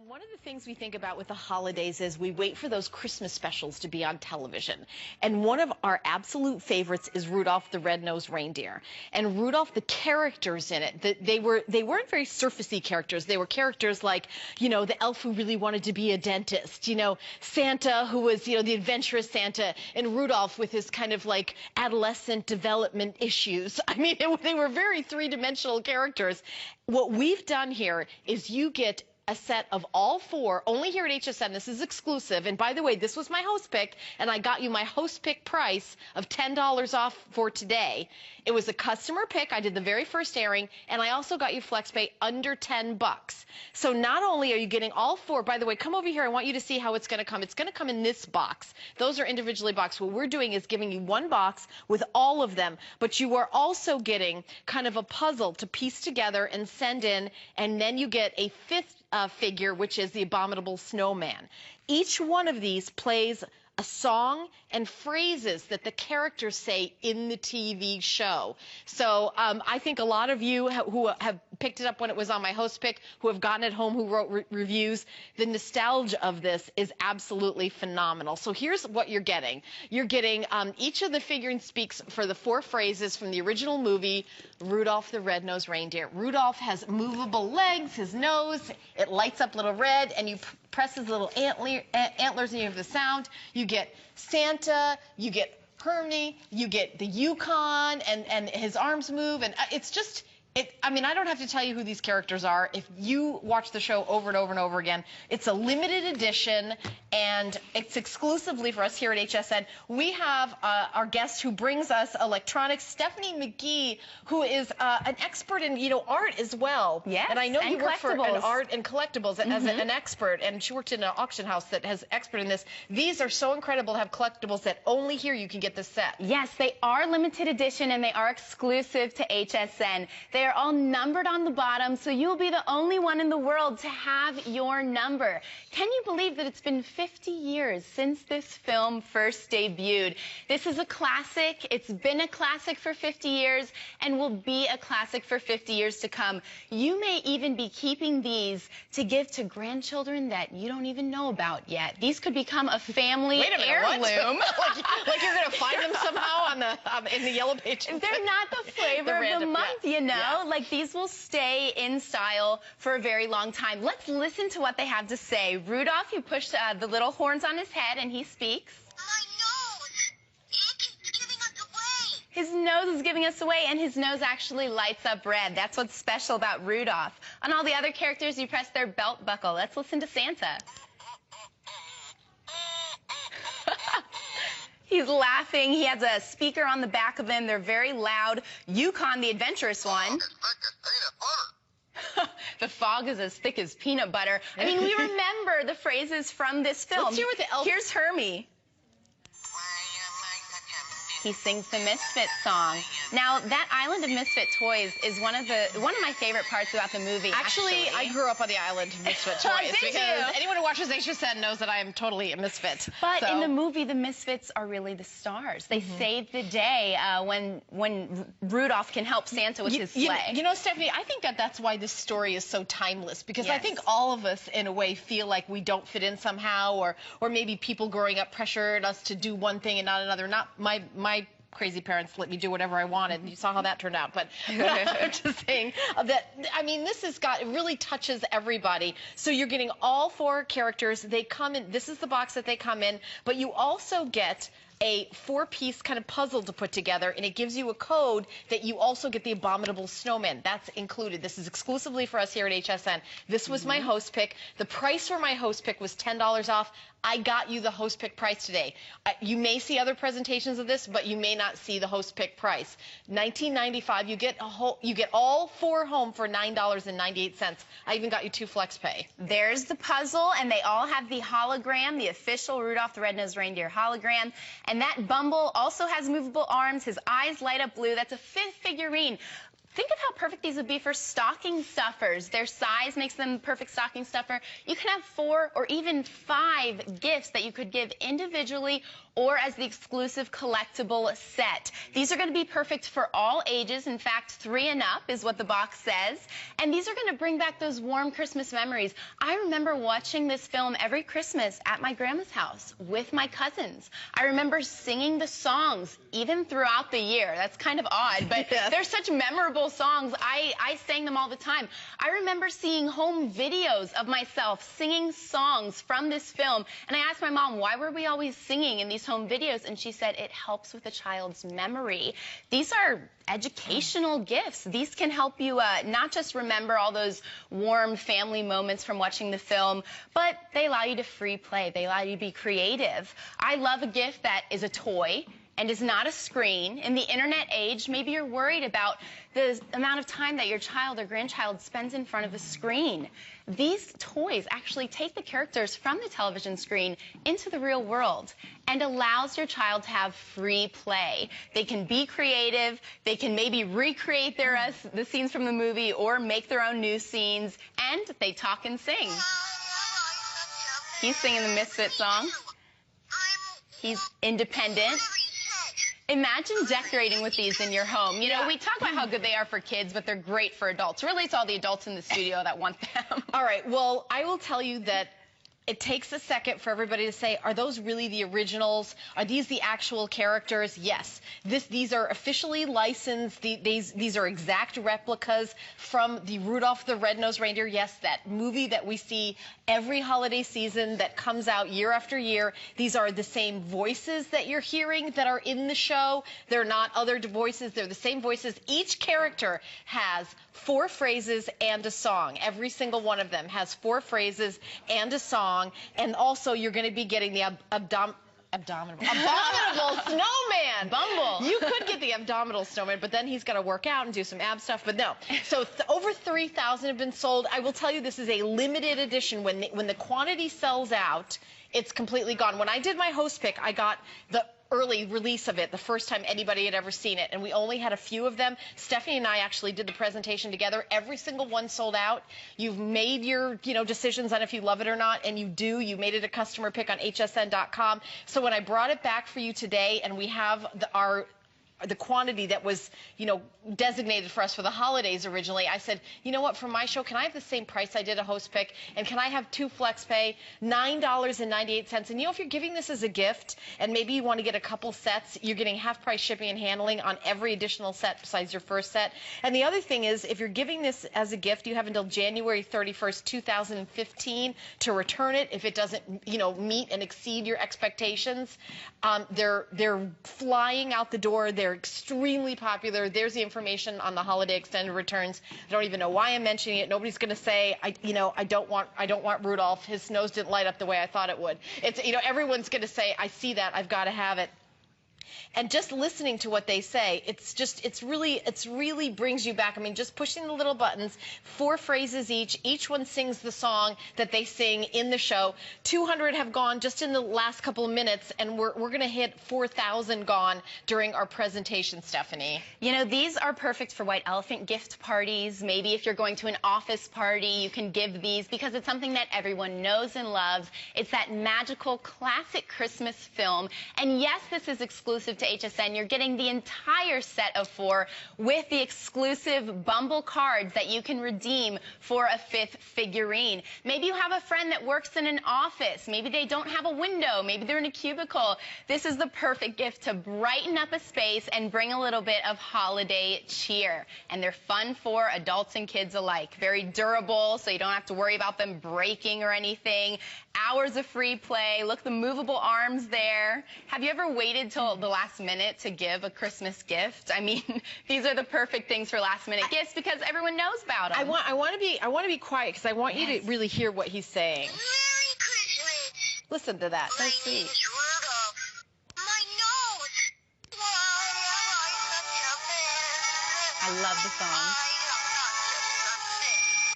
One of the things we think about with the holidays is we wait for those Christmas specials to be on television. And one of our absolute favorites is Rudolph the Red-Nosed Reindeer. And Rudolph, the characters in it, they weren't very surfacey characters. They were characters like, you know, the elf who really wanted to be a dentist, you know, Santa who was, you know, the adventurous Santa, and Rudolph with his kind of like adolescent development issues. I mean, they were very three-dimensional characters. What we've done here is you get a set of all four, only here at HSN. This is exclusive. And by the way, this was my host pick, and I got you my host pick price of $10 off for today. It was a customer pick. I did the very first airing, and I also got you FlexPay under $10. So not only are you getting all four, by the way, come over here. I want you to see how it's going to come. It's going to come in this box. Those are individually boxed. What we're doing is giving you one box with all of them, but you are also getting kind of a puzzle to piece together and send in, and then you get a fifth figure, which is the Abominable Snowman. Each one of these plays a song and phrases that the characters say in the TV show. So I think a lot of you who have picked it up when it was on my host pick, who have gotten it home, who wrote reviews, the nostalgia of this is absolutely phenomenal. So here's what you're getting. You're getting each of the figurines speaks for the four phrases from the original movie, Rudolph the Red-Nosed Reindeer. Rudolph has movable legs, his nose, it lights up little red, and you press his little antlers and you have the sound. You get Santa, you get Hermione, you get the Yukon, and his arms move, and it's just, I mean, I don't have to tell you who these characters are. If you watch the show over and over and over again, it's a limited edition, and it's exclusively for us here at HSN. We have our guest who brings us electronics, Stephanie McGee, who is an expert in, you know, art as well. Yes, and I know you work for an art and collectibles as an expert, and she worked in an auction house that has expert in this. These are so incredible to have collectibles that only here you can get this set. Yes, they are limited edition, and they are exclusive to HSN. They are all numbered on the bottom, so you'll be the only one in the world to have your number. Can you believe that it's been 50 years since this film first debuted? This is a classic. It's been a classic for 50 years and will be a classic for 50 years to come. You may even be keeping these to give to grandchildren that you don't even know about yet. These could become a family heirloom. like you're going to find them somehow on the in the yellow pages. They're not the flavor of the month, you know. Yeah. Like, these will stay in style for a very long time. Let's listen to what they have to say. Rudolph, you push the little horns on his head, and he speaks. My nose! It's giving us away! His nose is giving us away, and his nose actually lights up red. That's what's special about Rudolph. On all the other characters, you press their belt buckle. Let's listen to Santa. He's laughing. He has a speaker on the back of him. They're very loud. Yukon, the adventurous one. The fog is as thick as peanut butter. I mean, we remember the phrases from this film. Let's hear what the elf... Here's Hermie. He sings the Misfit song. Now, that Island of Misfit Toys is one of my favorite parts about the movie. Actually, I grew up on the Island of Misfit Toys because anyone who watches HSN knows that I am totally a misfit. But in the movie, the Misfits are really the stars. They save the day when Rudolph can help Santa with his sleigh. You know, Stephanie, I think that's why this story is so timeless, because I think all of us, in a way, feel like we don't fit in somehow, or maybe people growing up pressured us to do one thing and not another. Not my crazy parents let me do whatever I wanted. You saw how that turned out. But I'm just saying that, I mean, it really touches everybody. So you're getting all four characters. They come in, this is the box that they come in, but you also get a four-piece kind of puzzle to put together, and it gives you a code that you also get the Abominable Snowman. That's included. This is exclusively for us here at HSN. This was my host pick. The price for my host pick was $10 off. I got you the host pick price today. You may see other presentations of this, but you may not see the host pick price. $19.95. You get all four home for $9.98. I even got you 2 FlexPay. There's the puzzle, and they all have the hologram, the official Rudolph the Red-Nosed Reindeer hologram. And that Bumble also has movable arms. His eyes light up blue. That's a 5th figurine. Think of how perfect these would be for stocking stuffers. Their size makes them the perfect stocking stuffer. You can have 4 or even 5 gifts that you could give individually or as the exclusive collectible set. These are going to be perfect for all ages. In fact, 3 and up is what the box says. And these are going to bring back those warm Christmas memories. I remember watching this film every Christmas at my grandma's house with my cousins. I remember singing the songs even throughout the year. That's kind of odd, but they're such memorable songs. I sang them all the time. I remember seeing home videos of myself singing songs from this film, and I asked my mom, why were we always singing in these home videos? And she said it helps with a child's memory. These are educational gifts. These can help you not just remember all those warm family moments from watching the film, but they allow you to free play. They allow you to be creative. I love a gift that is a toy and is not a screen. In the internet age, maybe you're worried about the amount of time that your child or grandchild spends in front of a screen. These toys actually take the characters from the television screen into the real world and allows your child to have free play. They can be creative, they can maybe recreate the scenes from the movie or make their own new scenes, and they talk and sing. He's singing the Misfit song. He's independent. Imagine decorating with these in your home. You know, we talk about how good they are for kids, but they're great for adults. Really, it's all the adults in the studio that want them. All right, well, I will tell you that it takes a second for everybody to say, are those really the originals? Are these the actual characters? Yes. These are officially licensed. These are exact replicas from the Rudolph the Red-Nosed Reindeer. Yes, that movie that we see every holiday season that comes out year after year. These are the same voices that you're hearing that are in the show. They're not other voices. They're the same voices. Each character has 4 phrases and a song. Every single one of them has 4 phrases and a song. And also, you're going to be getting the abominable snowman. Bumble. You could get the abdominal snowman, but then he's got to work out and do some ab stuff. But no. So over 3,000 have been sold. I will tell you, this is a limited edition. When the quantity sells out, it's completely gone. When I did my host pick, I got the early release of it, the first time anybody had ever seen it, and we only had a few of them. Stephanie and I actually did the presentation together. Every single one sold out. You've made your decisions on if you love it or not, and you do. You made it a customer pick on hsn.com. So when I brought it back for you today, and we have the quantity that was, designated for us for the holidays originally, I said, you know what, for my show, can I have the same price I did a host pick, and can I have 2 flex pay, $9.98? And if you're giving this as a gift, and maybe you want to get a couple sets, you're getting half price shipping and handling on every additional set besides your first set. And the other thing is, if you're giving this as a gift, you have until January 31st, 2015 to return it if it doesn't, meet and exceed your expectations. They're flying out the door. They're extremely popular. There's the information on the holiday extended returns. I don't even know why I'm mentioning it. Nobody's going to say, I don't want Rudolph. His nose didn't light up the way I thought it would. It's, everyone's going to say, I see that. I've got to have it. And just listening to what they say, it's really brings you back. I mean, just pushing the little buttons, 4 phrases each one sings the song that they sing in the show. 200 have gone just in the last couple of minutes, and we're going to hit 4,000 gone during our presentation, Stephanie. These are perfect for white elephant gift parties. Maybe if you're going to an office party, you can give these because it's something that everyone knows and loves. It's that magical classic Christmas film. And yes, this is exclusive to HSN. You're getting the entire set of 4 with the exclusive Bumble cards that you can redeem for a 5th figurine. Maybe you have a friend that works in an office. Maybe they don't have a window. Maybe they're in a cubicle. This is the perfect gift to brighten up a space and bring a little bit of holiday cheer. And they're fun for adults and kids alike. Very durable, so you don't have to worry about them breaking or anything. Hours of free play. Look, the movable arms there. Have you ever waited till the last minute to give a Christmas gift? I mean, these are the perfect things for last minute gifts because everyone knows about them. I want to be quiet because I want you to really hear what he's saying. Merry Christmas. Listen to that. My That's sweet. name's Rudolph. My nose. I love the song.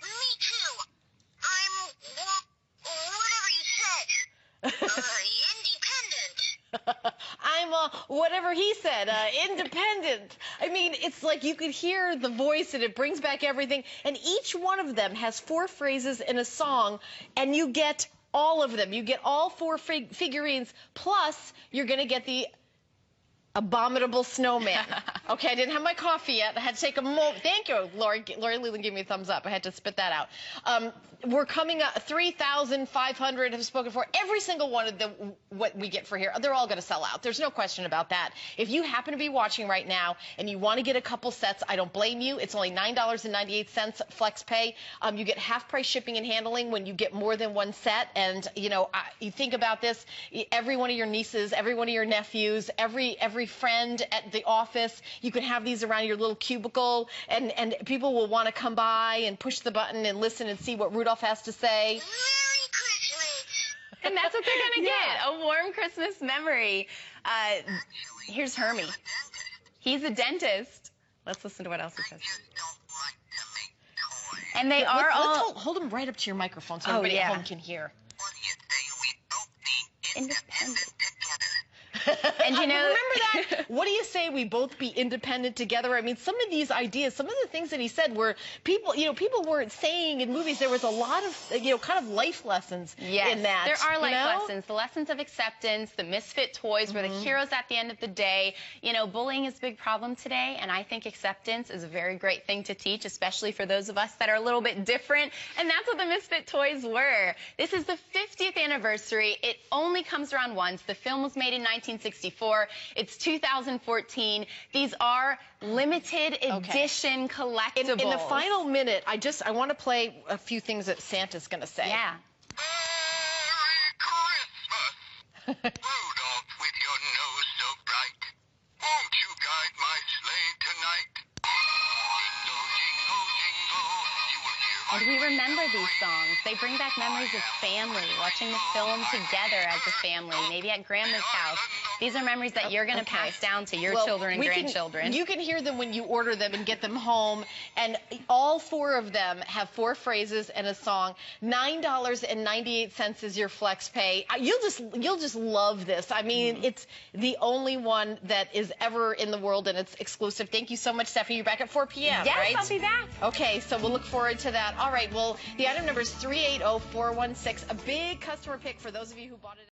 Me too. I'm whatever you said. Independent. I'm whatever he said, independent. I mean, it's like you could hear the voice and it brings back everything. And each one of them has 4 phrases in a song, and you get all of them. You get all 4 figurines, plus you're going to get the abominable snowman. Okay, I didn't have my coffee yet. I had to take a moment. Thank you, Lori. Lori Leland gave me a thumbs up. I had to spit that out. We're coming up. 3,500 have spoken for every single one of them. What we get for here, they're all going to sell out. There's no question about that. If you happen to be watching right now and you want to get a couple sets, I don't blame you. It's only $9.98 flex pay. You get half-price shipping and handling when you get more than one set. And you know, you think about this. Every one of your nieces, every one of your nephews, every friend at the office, you can have these around your little cubicle, and people will want to come by and push the button and listen and see what Rudolph has to say. Merry Christmas. And that's what they're going to get, a warm Christmas memory. Here's Hermie. He's a dentist. Let's listen to what else he says. Just don't like to make toys. And they are Let's all hold them right up to your microphone so everybody at home can hear. What do you say we both be independent. together? And you know, remember that? What do you say we both be independent together? I mean, some of these ideas, some of the things that he said were people weren't saying in movies. There was a lot of, kind of life lessons in that. There are life lessons, the lessons of acceptance, the misfit toys were the heroes at the end of the day. You know, bullying is a big problem today, and I think acceptance is a very great thing to teach, especially for those of us that are a little bit different, and that's what the misfit toys were. This is the 50th anniversary. It only comes around once. The film was made in 1964. It's 2014. These are limited edition collectibles. In the final minute, I want to play a few things that Santa's going to say. Yeah. Merry Christmas. Rudolph, with your nose so bright, won't you guide my sleigh tonight? Jingle, jingle, jingle, you will hear my And we remember these songs. They bring back memories of family, watching the film together as a family, maybe at Grandma's house. These are memories that you're going to pass down to your children and grandchildren. You can hear them when you order them and get them home. And all 4 of them have 4 phrases and a song. $9.98 is your flex pay. You'll just love this. I mean, it's the only one that is ever in the world, and it's exclusive. Thank you so much, Stephanie. You're back at 4 p.m., Yes, right? I'll be back. Okay, so we'll look forward to that. All right, well, the item number is 380416. A big customer pick for those of you who bought it.